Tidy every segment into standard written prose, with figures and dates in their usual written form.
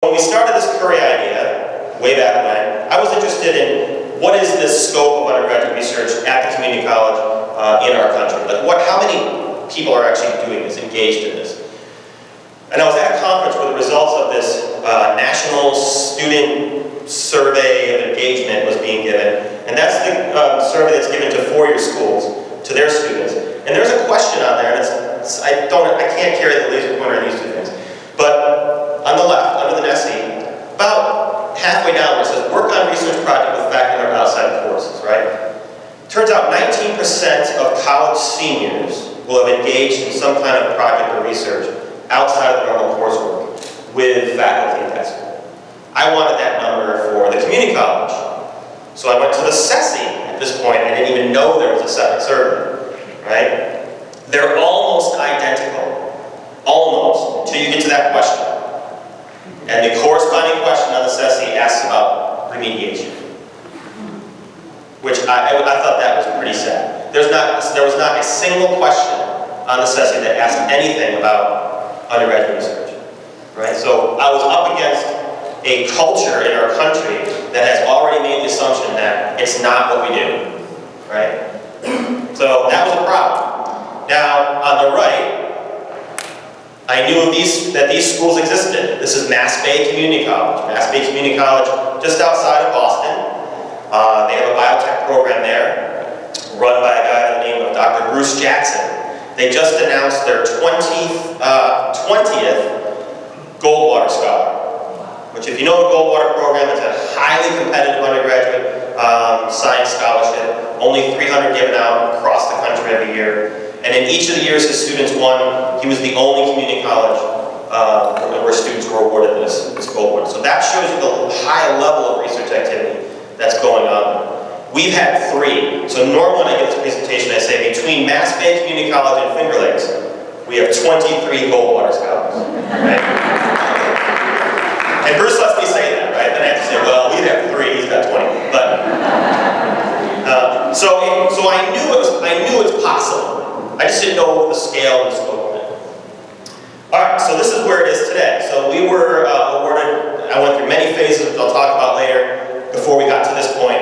When we started this Curry idea, way back when, I was interested in what is this scope of undergraduate research at the community college in our country? Like how many people are actually doing this, engaged in this? And I was at a conference where the results of this national student survey of engagement was being given. And that's the survey that's given to four-year schools, to their students. And there's a question on there, and I can't carry the laser pointer on these two things. But on the left, under the NSE, about halfway down where it says, work on research project with faculty or outside courses, right? Turns out 19% of college seniors will have engaged in some kind of project or research outside of the normal coursework with faculty at that school. I wanted that number for the community college. So I went to the MCSC at this point. I didn't even know there was a separate survey, right? They're almost identical. Almost, until you get to that question. And the corresponding question on the MCSC asks about remediation. Which I thought that was pretty sad. There was not a single question on the MCSC that asked anything about undergraduate research. Right? So I was up against a culture in our country that has already made the assumption that it's not what we do. Right? So that was a problem. Now, on the right, I knew of that these schools existed. This is Mass Bay Community College. Mass Bay Community College, just outside of Boston. They have a biotech program there, run by a guy by the name of Dr. Bruce Jackson. They just announced their 20th Goldwater Scholar, which, if you know the Goldwater program, it's a highly competitive undergraduate science scholarship. Only 300 given out across the country every year. And in each of the years his students won, he was the only community college where students were awarded this Goldwater. So that shows you the high level of research activity that's going on. We've had 3. So normally when I give this presentation, I say between Mass Bay Community College and Finger Lakes, we have 23 Goldwater scholars. Right? And Bruce lets me say that, right? Then I have to say, well, we have 3, he's got 20. But so I knew it's possible. I just didn't know the scale and the scope of it. All right, so this is where it is today. So we were awarded, I went through many phases, which I'll talk about later, before we got to this point,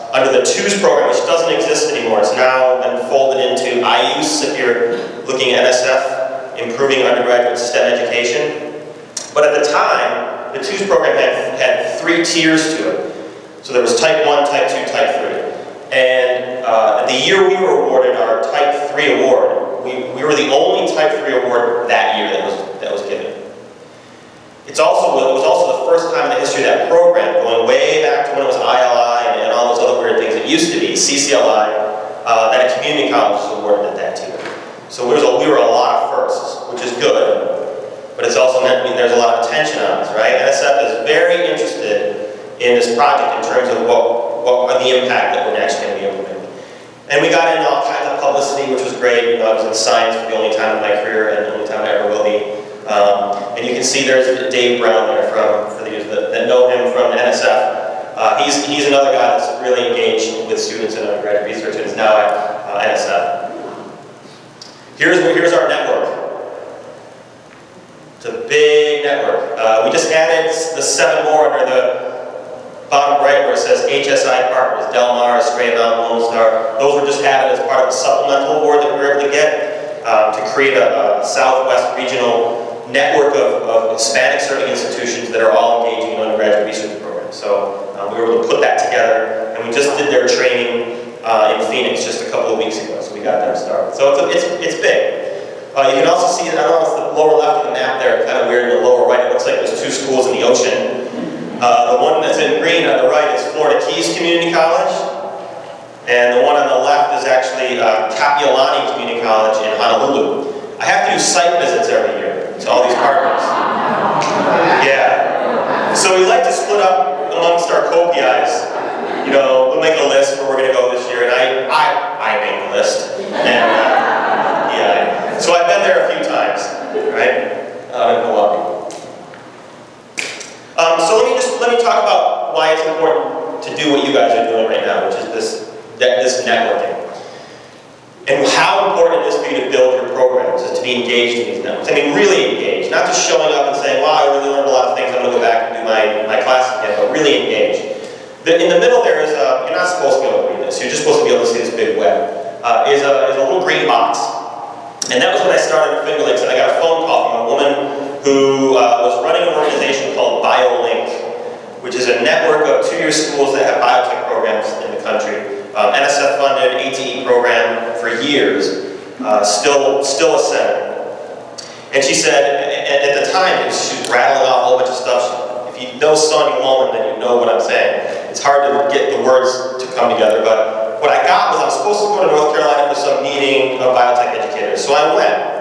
under the TWOS program, which doesn't exist anymore. It's now been folded into IUS, if you're looking at NSF, Improving Undergraduate STEM Education. But at the time, the TWOS program had 3 tiers to it. So there was Type 1, Type 2, Type 3. And the year we were awarded our Type 3 award, we were the only Type 3 award that year that was given. It was also the first time in the history of that program, going way back to when it was ILI and all those other weird things it used to be, CCLI, that a community college was awarded at that tier. So we were a lot of firsts, which is good, but it's also meant there's a lot of attention on us, right? NSF is very interested in this project in terms of what the impact that we're actually going to be implementing. And we got into all kinds of publicity, which was great. You know, I was in science for the only time in my career and the only time I ever will be. And you can see there's Dave Brown there for those that know him from NSF. He's another guy that's really engaged with students in undergraduate research and is now at NSF. Here's our network. It's a big network. We just added the 7 more under the bottom right where it says HSI partners, Del Mar, Stray Mountain, Lone Star. Those were just added as part of a supplemental award that we were able to get to create a Southwest regional network of Hispanic serving institutions that are all engaging in undergraduate research programs. So we were able to put that together, and we just did their training in Phoenix just a couple of weeks ago, so we got them started. So it's big. You can also see, I don't know if it's the lower left of the map there, kind of weird in the lower right, it looks like there's 2 schools in the ocean. The one that's in green on the right is Florida Keys Community College, and the one on the left is actually Kapiolani Community College in Honolulu. I have to do site visits every year to all these partners. Yeah. So we like to split up amongst our co-PIs. You know, we'll make a list where we're going to go this year, and I make the list. And yeah. So I've been there a few times, right? In Milwaukee. So let me talk about why it's important to do what you guys are doing right now, which is this networking. and how important it is for you to build your programs, is to be engaged in these networks. I mean, really engaged, not just showing up and saying, wow, I really learned a lot of things, I'm going to go back and do my classes again, but really engaged. In the middle there is a, you're not supposed to be able to read this, you're just supposed to be able to see this big web, is a little green box. And that was when I started at Finger Lakes, and I got a phone call from a woman who was running an organization called BioLink, which is a network of two-year schools that have biotech programs in the country. NSF-funded ATE program for years, still a center. And she said, at the time, she was rattling off a whole bunch of stuff. If you know Sonia Wollman, then you know what I'm saying. It's hard to get the words to come together, but what I got was I was supposed to go to North Carolina for some meeting of biotech educators, so I went.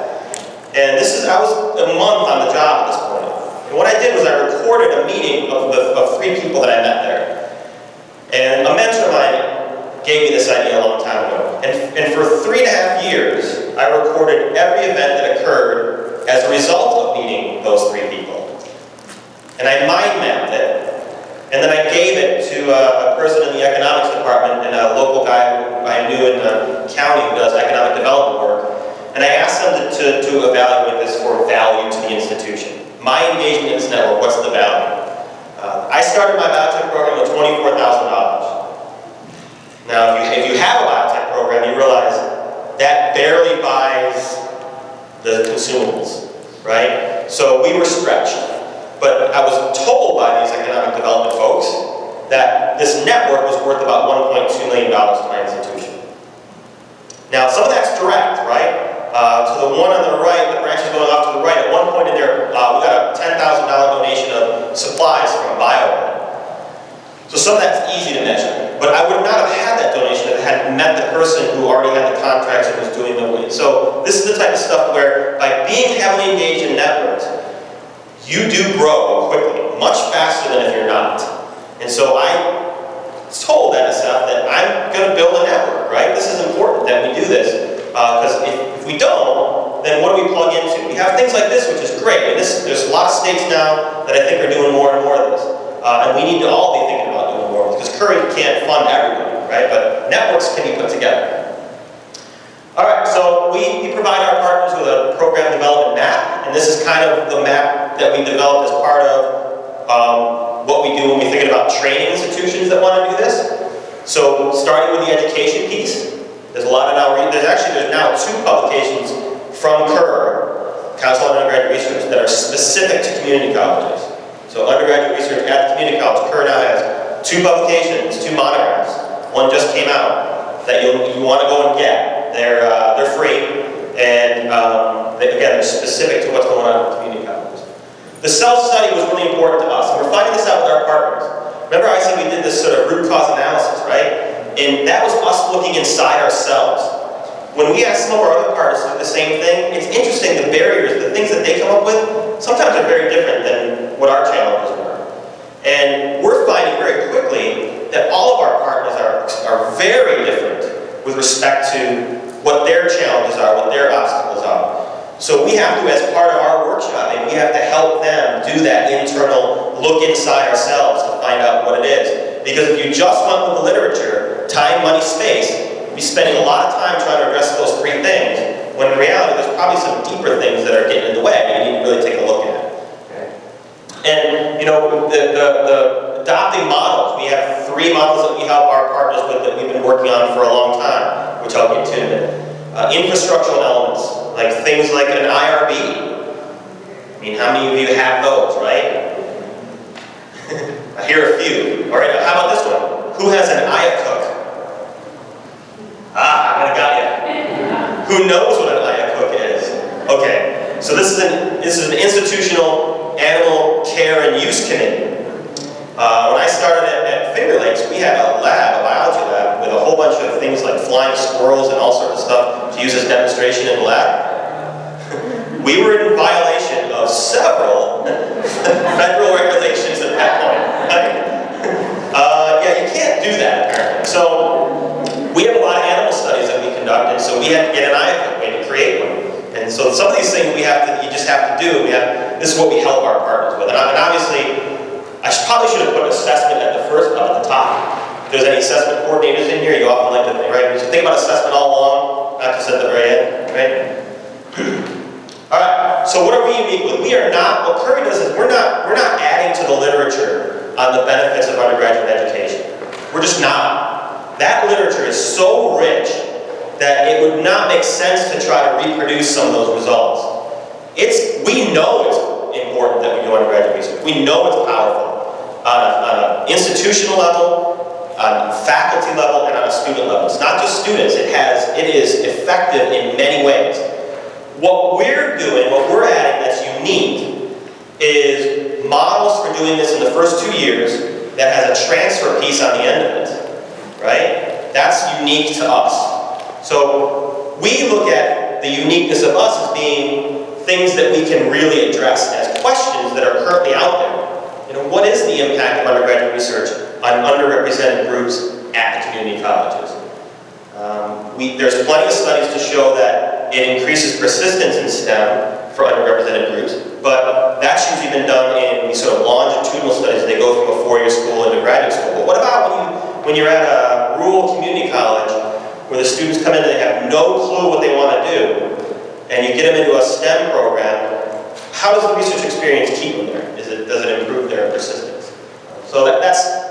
And I was a month on the job at this point. And what I did was I recorded a meeting of 3 people that I met there. And a mentor of mine gave me this idea a long time ago. And for 3.5 years, I recorded every event that occurred as a result of meeting those 3 people. And I mind mapped it. And then I gave it to a person in the economics department and a local guy who I knew in the county who does economic development work. And I asked them to evaluate this for value to the institution. My engagement in this network, what's the value? I started my biotech program with $24,000. Now, if you have a biotech program, you realize that barely buys the consumables, right? So we were stretched. But I was told by these economic development folks that this network was worth about $1.2 million to my institution. Now, some of that's direct, right? To the one on the right, the branches going off to the right, at one point in there, we got a $10,000 donation of supplies from BioLink. So some of that's easy to measure. But I would not have had that donation if I hadn't met the person who already had the contracts and was doing the work. So this is the type of stuff where, by being heavily engaged in networks, you do grow quickly, much faster than if you're not. And so I told NSF that I'm going to build a network, right? This is important that we do this. Because if we don't, then what do we plug into? We have things like this, which is great. And there's a lot of states now that I think are doing more and more of this. And we need to all be thinking about doing more of this, because Curry can't fund everybody, right? But networks can be put together. All right, so we provide our partners with a program development map, and this is kind of the map that we developed as part of what we do when we're thinking about training institutions that want to do this. So starting with the education piece, there's a lot of there's now 2 publications from CUR, Council on Undergraduate Research, that are specific to community colleges. So undergraduate research at the community college, CUR now has 2 publications, 2 monographs. One just came out that you want to go and get. They're free, and again, they're specific to what's going on with community colleges. The self-study was really important to us, and we're finding this out with our partners. Remember I said we did this sort of root cause analysis, right? And that was us looking inside ourselves. When we ask some of our other partners to do the same thing, it's interesting, the barriers, the things that they come up with, sometimes are very different than what our challenges were. And we're finding very quickly that all of our partners are very different with respect to what their challenges are, what their obstacles are. So we have to, as part of our workshopping, we have to help them do that internal look inside ourselves to find out what it is. Because if you just went with the literature, time, money, space, you'd be spending a lot of time trying to address those 3 things, when in reality there's probably some deeper things that are getting in the way that you need to really take a look at. Okay. And the adopting models, we have 3 models that we help our partners with that we've been working on for a long time, which I'll get to in a minute. Infrastructural elements, like things like an IRB. I mean, how many of you have those, right? I hear a few. All right, how about this one? Who has an Aya cook? I got you. Who knows what an Aya cook is? Okay, so this is an institutional animal care and use committee. When I started at Finger Lakes, we had a biology lab, with a whole bunch of things like flying squirrels and all sorts of stuff to use as demonstration in the lab. We were in violation of several federal regulations at that point. Yeah, you can't do that, apparently. So we have a lot of animal studies that we conducted, so we had to get an IAPA way to create one. And so some of these things you just have to do. This is what we help our partners with. And obviously, I probably should have put assessment at the top. If there's any assessment coordinators in here, you often like to think, right? You should think about assessment all along. not just at the very end, right? All right, so what are we unique with? We are not, what Curry does is we're not adding to the literature on the benefits of undergraduate education. We're just not. That literature is so rich that it would not make sense to try to reproduce some of those results. We know it's important that we do undergraduate research. We know it's powerful on an institutional level, on a faculty level, and on a student level. It's not just students, it is effective in many ways. What we're doing, what we're adding that's unique, is models for doing this in the first 2 years that has a transfer piece on the end of it, right? That's unique to us. So we look at the uniqueness of us as being things that we can really address as questions that are currently out there. You know, what is the impact of undergraduate research on underrepresented groups at the community colleges? There's plenty of studies to show that it increases persistence in STEM for underrepresented groups, but that's usually been done in these sort of longitudinal studies. They go from a 4-year school into graduate school. But what about when you're at a rural community college where the students come in and they have no clue what they want to do, and you get them into a STEM program? How does the research experience keep them there? Does it improve their persistence? So that's